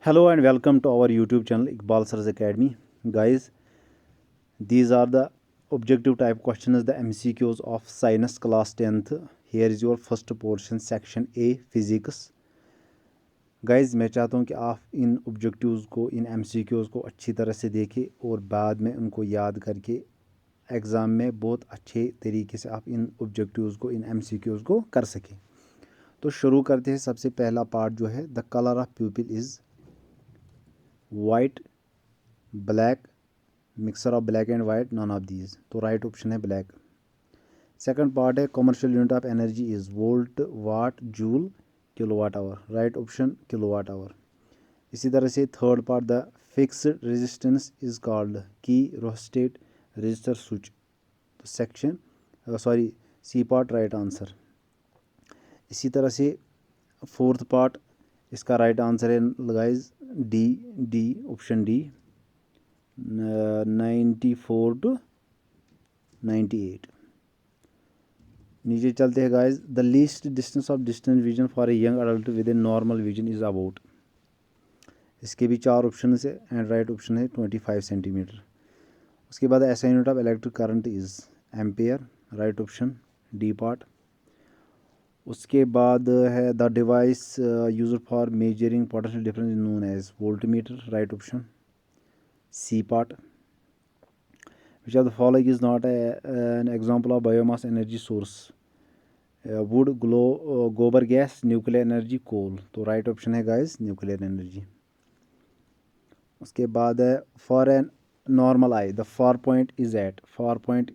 Hello and welcome to our YouTube channel Iqbal Sir's Academy. Guys, these are the objective type questions, the MCQs of Science class 10th. Here is your first portion, section A, Physics. Guys मैं चाहता हूँ कि आप इन objectives को, इन MCQs को अच्छी तरह से देखें और बाद में उनको याद करके एग्ज़ाम में बहुत अच्छे तरीके से आप इन ऑब्जेक्टिव्स को, इन MCQs को कर सकें। तो शुरू करते हैं। सबसे पहला पार्ट जो है, the colour of pupil is white, black, mixer of black and white, none of these. तो राइट ऑप्शन है ब्लैक। सेकंड पार्ट है, commercial unit of energy is volt, watt, joule, kilowatt hour. Right option kilowatt hour. इसी तरह से third part, the fixed resistance is called key rheostat resistor switch. तो section C part right answer. इसी तरह से fourth part, इसका right answer है guys D option D, 94 to 98। नीचे चलते हैं guys, the least distance of distance vision for a young adult with a normal vision is about. इसके भी चार ऑप्शन है एंड राइट ऑप्शन है 25 सेंटीमीटर। उसके बाद ऐसा unit of electric current is ampere. Right option D part. उसके बाद है, the device used for measuring potential difference known as voltmeter. Right option C part. Which of the following is not an example of biomass energy source? Wood, gobar gas, nuclear energy, coal। तो right option है guys nuclear energy. उसके बाद है, for an normal eye the far point is at. Far point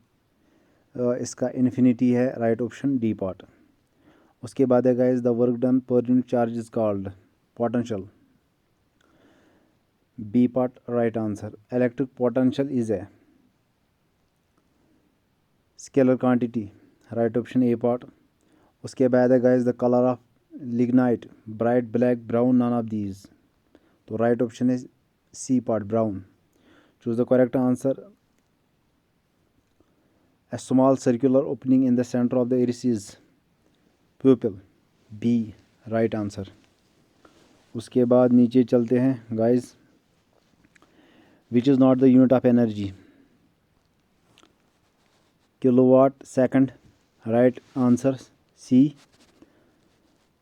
इसका infinity है। Right option D part. उसके बाद है guys, the work done per unit charge is called potential. B part right answer. Electric potential is a scalar quantity. Right option A part. उसके बाद है guys, the colour of lignite bright, black, brown, non of these. तो right option है C part brown. Choose the correct answer. A small circular opening in the centre of the iris is pupil. B right answer. उसके बाद नीचे चलते हैं guys, which is not the unit of energy? Kilowatt second. Right answer C.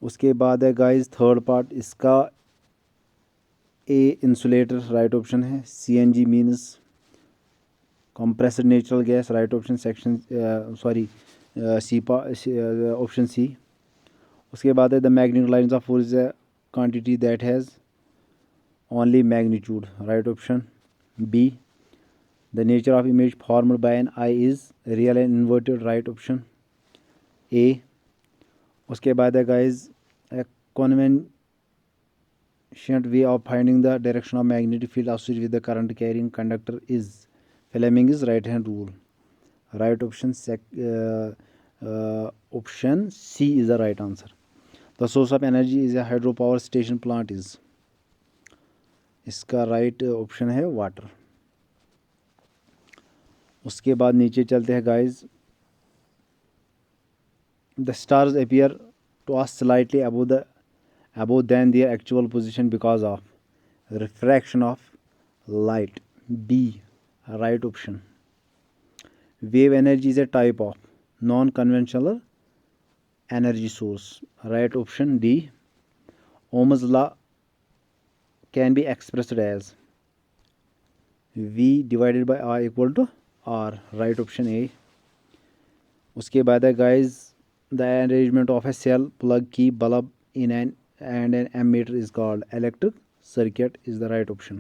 उसके बाद है guys third part, इसका a insulator. Right option है। CNG means compressed natural gas. Right option section C option C. उसके बाद है, the magnetic lines of force is a quantity that has only magnitude. Right option B. The nature of image formed by an eye is real and inverted. Right option A. उसके बाद है guys, conventional way of finding the direction of magnetic field associated with the current carrying conductor is Fleming is right hand rule। Right option option C is the right answer। The source of energy is a hydropower station plant is, इसका right option है water. उसके बाद नीचे चलते हैं guys, the stars appear to us slightly above than their actual position because of refraction of light। B right option। Wave energy is a type of non-conventional energy source। Right option D। Ohm's law can be expressed as V divided by I equal to R। Right option A। उसके बाद है guys, the arrangement of a cell plug key bulb in an and an ammeter is called electric circuit is the right option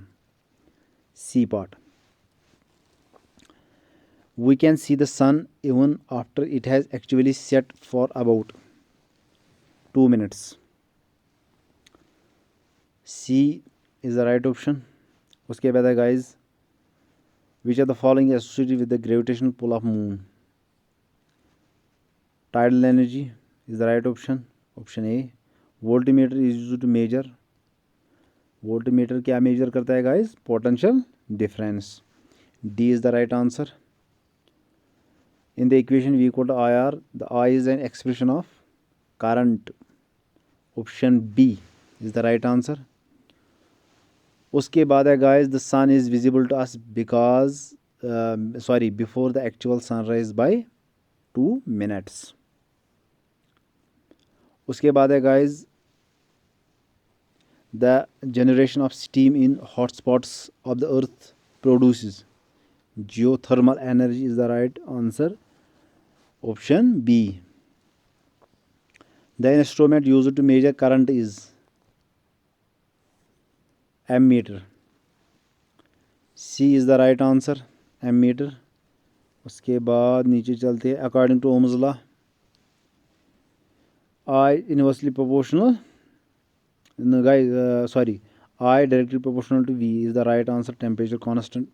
C part। We can see the sun even after it has actually set for about 2 minutes। C is the right option। उसके बाद है guys, which of the following is associated with the gravitational pull of moon? Tidal energy is the right option, option A। Voltmeter is used to measure, voltmeter क्या measure करता है guys? Potential difference। D is the right answer। In the equation V equal to IR, the I is an expression of current। Option B is the right answer। उसके बाद है guys the sun is visible to us because before the actual sunrise by 2 minutes. उसके बाद है guys the generation of steam in hotspots of the earth produces geothermal energy is the right answer, option B. The instrument used to measure current is ammeter. C is the right answer, ammeter. उसके बाद नीचे चलते हैं according to Ohm's law I inversely proportional no guys I directly proportional to V is the right answer, temperature constant.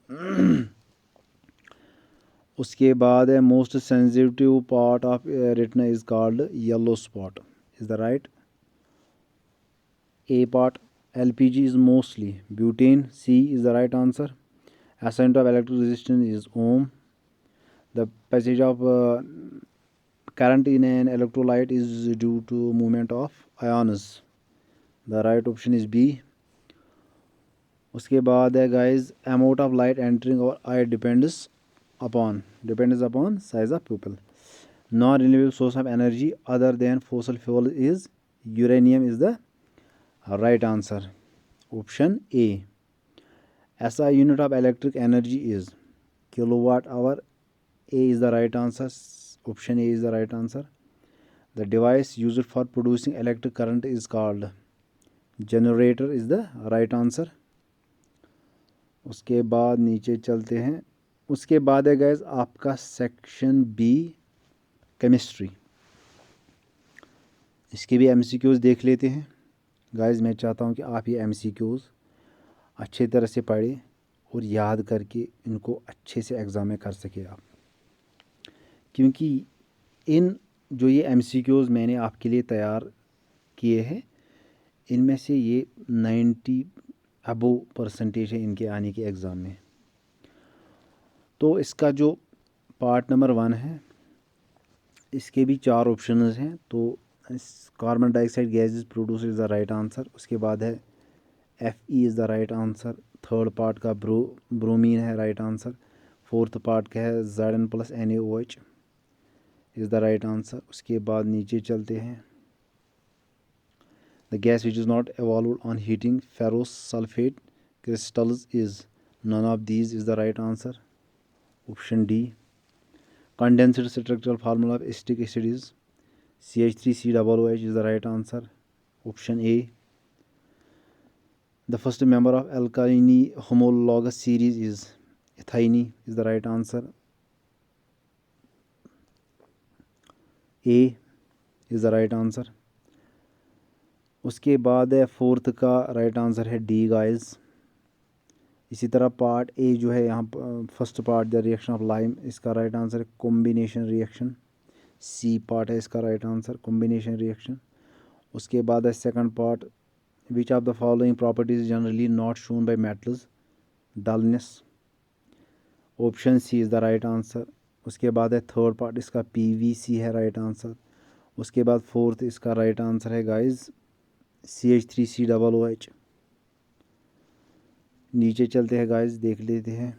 उसके बाद है most sensitive part of retina is called yellow spot is the right A part. LPG is mostly butane. C is the right answer. Ascent of electric resistance is ohm. The passage of current in an electrolyte is due to movement of ions. The right option is B. उसके बाद है guys amount of light entering our eye depends upon size of pupil. Non-renewable source of energy other than fossil fuel is uranium is the right answer, option A. SI unit of electric energy is kilowatt hour. A is the right answer, option A is the right answer. The device used for producing electric current is called generator is the right answer. उसके बाद नीचे चलते हैं। उसके बाद है guys आपका section B chemistry. इसके भी MCQs देख लेते हैं। गाइस मैं चाहता हूं कि आप ये MCQs अच्छे तरह से पढ़ें और याद करके इनको अच्छे से एग्ज़ाम में कर सके आप, क्योंकि इन जो ये MCQs मैंने आपके लिए तैयार किए हैं इनमें से ये 90 अबव परसेंटेज है इनके आने के एग्ज़ाम में। तो इसका जो पार्ट नंबर 1 है इसके भी 4 ऑप्शंस हैं। तो carbon dioxide gas is produce is the right answer. उसके बाद है Fe is the right answer. Third part का ब्रोमीन है राइट आंसर। फोर्थ पार्ट का है Zn+NaOH is the right answer. उसके बाद नीचे चलते हैं। The gas which is not evolved on heating ferrous sulphate crystals is none of these is the right answer, option D. Condensed structural formula of acetic acid is CH3COOH is the right answer, option A. The first member of alkyne homologous series is ethine is the right answer, A is the right answer. उसके बाद है fourth का right answer है D guys. इसी तरह part A जो है यहाँ first part the reaction of lime इसका राइट आंसर है कॉम्बिनेशन रिएक्शन। सी पार्ट है इसका राइट आंसर कॉम्बिनेशन रिएक्शन। उसके बाद है second part which of the following properties generally not shown by metals dullness, option C is the right answer. उसके बाद है थर्ड पार्ट इसका PVC है राइट आंसर। उसके बाद फोर्थ इसका राइट आंसर है गाइस CH3COOH। नीचे चलते हैं गाइस देख लेते हैं।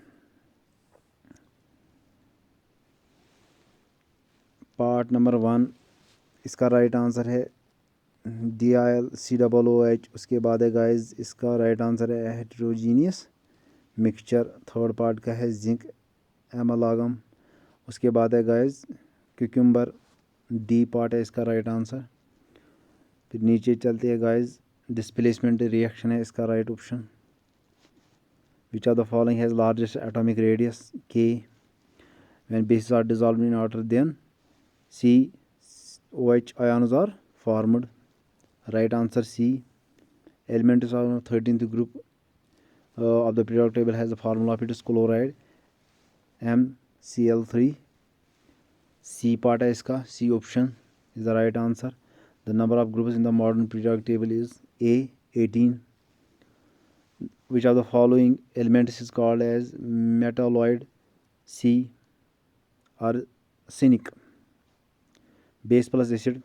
पार्ट नंबर 1 इसका राइट आंसर है DiCOOH। उसके बाद है गाइस इसका राइट आंसर है हेटेरोजीनियस मिक्सचर। थर्ड पार्ट का है जिंक एमालगम। उसके बाद है गाइस क्यूकम्बर। डी पार्ट है इसका राइट आंसर। फिर नीचे चलते हैं गाइस डिस्प्लेसमेंट रिएक्शन है इसका right option. Which of the following has largest atomic radius K when bases are dissolved in water then COH ions are formed, right answer C. Elements of 13th group of the periodic table has the formula of it is chloride MCl3। C part है इसका C option is the right answer. The number of groups in the modern periodic table is A 18. Which of the following elements is called as metalloid? C arsenic. Base plus acid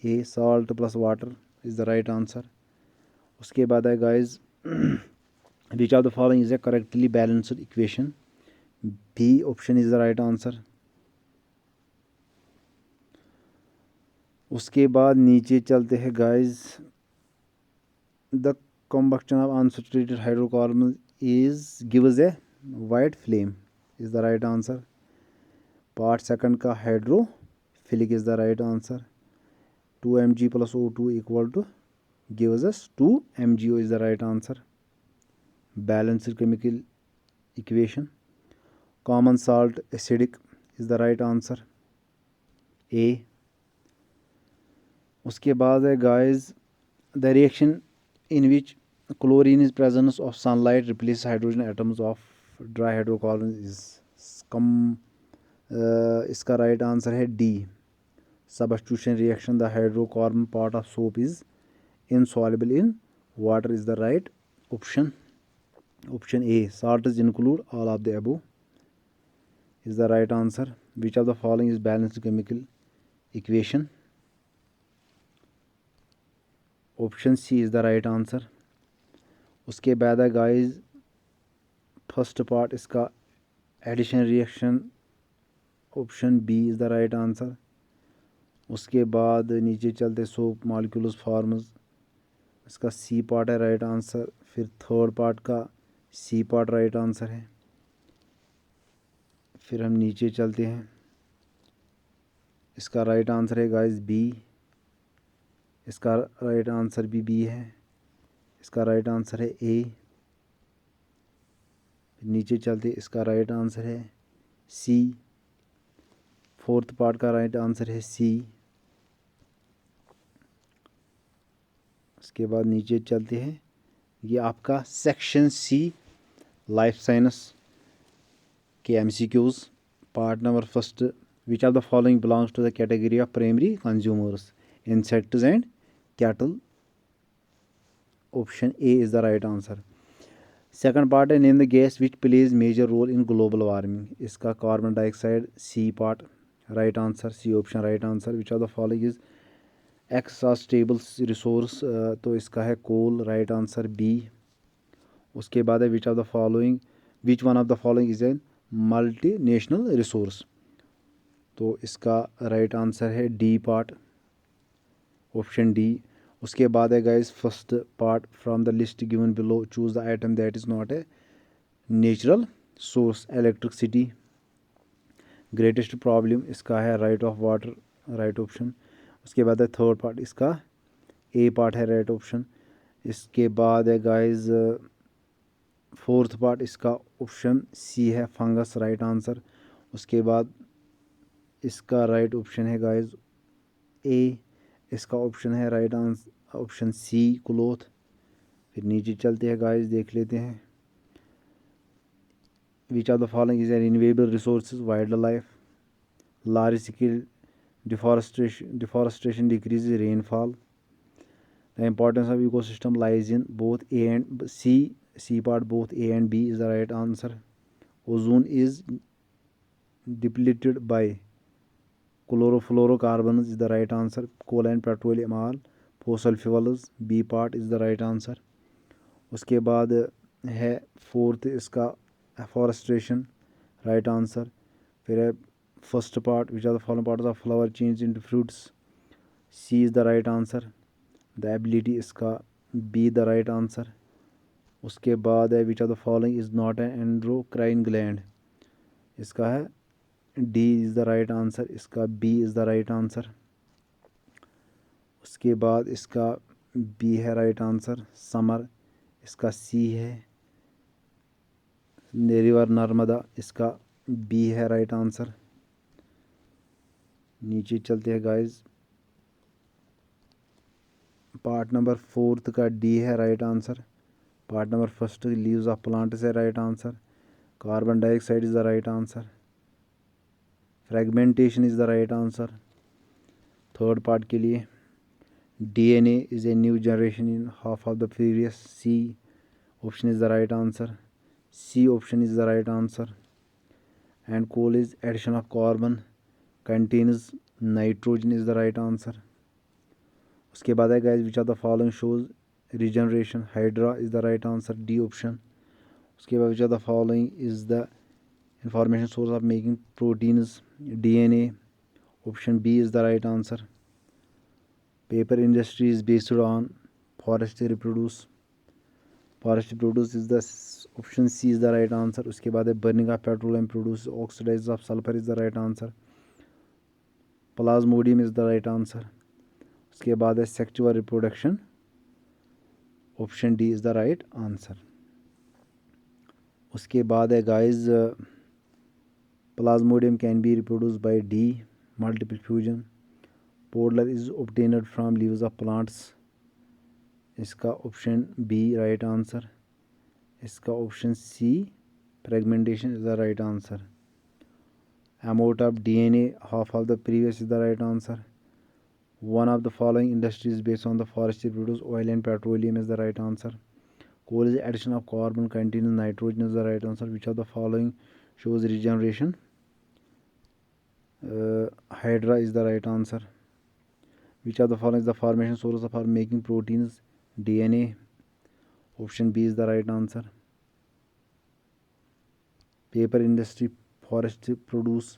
A salt plus water is the right answer. उसके बाद है guys Which of the following is a correctly balanced equation? B option is the right answer. उसके बाद नीचे चलते हैं guys. The combustion of unsaturated hydrocarbons gives a white flame is the right answer. Part second का hydrophilic is the right answer. 2 mg plus O2 equal to gives us 2 MgO is the right answer. Balanced chemical equation. Common salt acidic is the right answer. A. उसके बाद है guys, the reaction in which chlorine is presence of sunlight replaces hydrogen atoms of dry hydrocarbons is इसका right answer है D. Substitution reaction, the hydrocarbon part of soap is insoluble in water is the right option. Option A. Salts include all of the above is the right answer. Which of the following is balanced chemical equation? Option C is the right answer. उसके बाद है guys, first part इसका addition reaction, option B is the right answer. उसके बाद नीचे चलते soap molecules forms, इसका C part है right answer. फिर थर्ड पार्ट का C part right answer है. फिर हम नीचे चलते हैं, इसका राइट आंसर है गाइस बी. इसका राइट आंसर भी बी है. इसका राइट आंसर है ए. नीचे चलते, इसका राइट आंसर है सी. फोर्थ पार्ट का राइट आंसर है सी. उसके बाद नीचे चलते हैं, ये आपका सेक्शन सी लाइफ साइंस के MCQs part number first. Which of the following belongs to the category of primary consumers? Insects and cattle. Option A is the right answer. Second part है name the gas which plays major role in global warming. इसका carbon dioxide C part right answer. C option right answer. Which of the following is exhaustible resource, तो इसका है कोल right answer B. उसके बाद है विच of the following, which one of the following is N multi national resource, तो इसका right answer है D part, option D. उसके बाद है guys first part from the list given below choose the item that is not a natural source. Electricity. Greatest problem, इसका है right of water right option. उसके बाद है third part, इसका ए part है राइट ऑप्शन. इसके बाद है गाइस फोर्थ पार्ट, इसका ऑप्शन सी है फंगस राइट आंसर. उसके बाद इसका राइट ऑप्शन है गाइस ए. इसका ऑप्शन है right answer option C cloth. फिर नीचे चलते हैं गाइस, देख लेते हैं. Which of the following is an renewable resources? Wildlife. Large scale deforestation decrease rainfall. The importance of ecosystem lies in both A and C. C part both A and B is the right answer. Ozone is depleted by chlorofluorocarbons is the right answer. Coal and petroleum all fossil fuels. B part is the right answer. उसके बाद है fourth इसका afforestation right answer. फिर है first part which are the following parts of flower change into fruits. C is the right answer. The ability, इसका B the right answer. उसके बाद है which are the following is not an endocrine gland. इसका है D is the right answer. इसका B is the right answer. उसके बाद इसका बी है राइट आंसर समर. इसका सी है रिवर नर्मदा. इसका बी है राइट आंसर. नीचे चलते हैं गाइस, पार्ट नंबर फोर्थ का डी है right answer. Part number first leaves of plants है right answer. Carbon dioxide is the right answer. Fragmentation is the right answer. Third part के लिए DNA is a new generation in half of the previous. C option is the right answer. C option is the right answer. And coal is addition of carbon contents nitrogen is the right answer. उसके बाद है guys which of the following shows regeneration? Hydra is the right answer. D option. उसके बाद which of the following is the information source of making proteins DNA. Option B is the right answer. Paper industry is based on forest reproduce. Forest produce is the option C is the right answer. उसके बाद है burning of petroleum produce oxidise of sulphur is the right answer. Plasmodium is the right answer. उसके बाद है sexual reproduction. Option D is the right answer. उसके बाद है guys plasmodium can be reproduce by the multiple fusion. पोडलर is obtained from leaves of plants. इसका option B right answer. इसका option C fragmentation is the right answer. amount of DNA half of the previous is the right answer. One of the following industries based on the forestry produce oil and petroleum is the right answer. Coal is the addition of carbon contains nitrogen is the right answer. Which of the following shows regeneration? Hydra is the right answer. Which of the following is the formation source for making proteins? DNA. Option B is the right answer. Paper industry forest produce.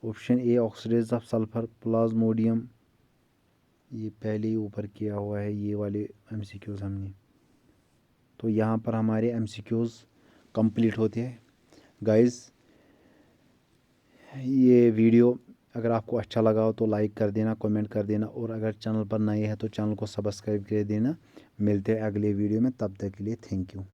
Option A oxidise of sulphur plasmodium. ये पहले ही ऊपर किया हुआ है ये वाले MCQs हमने. तो यहाँ पर हमारे MCQs कंप्लीट होते हैं गाइस. ये वीडियो अगर आपको अच्छा लगा हो तो लाइक कर देना, कमेंट कर देना, और अगर चैनल पर नए हैं तो चैनल को सब्सक्राइब कर देना. मिलते हैं अगले वीडियो में, तब तक के लिए थैंक यू.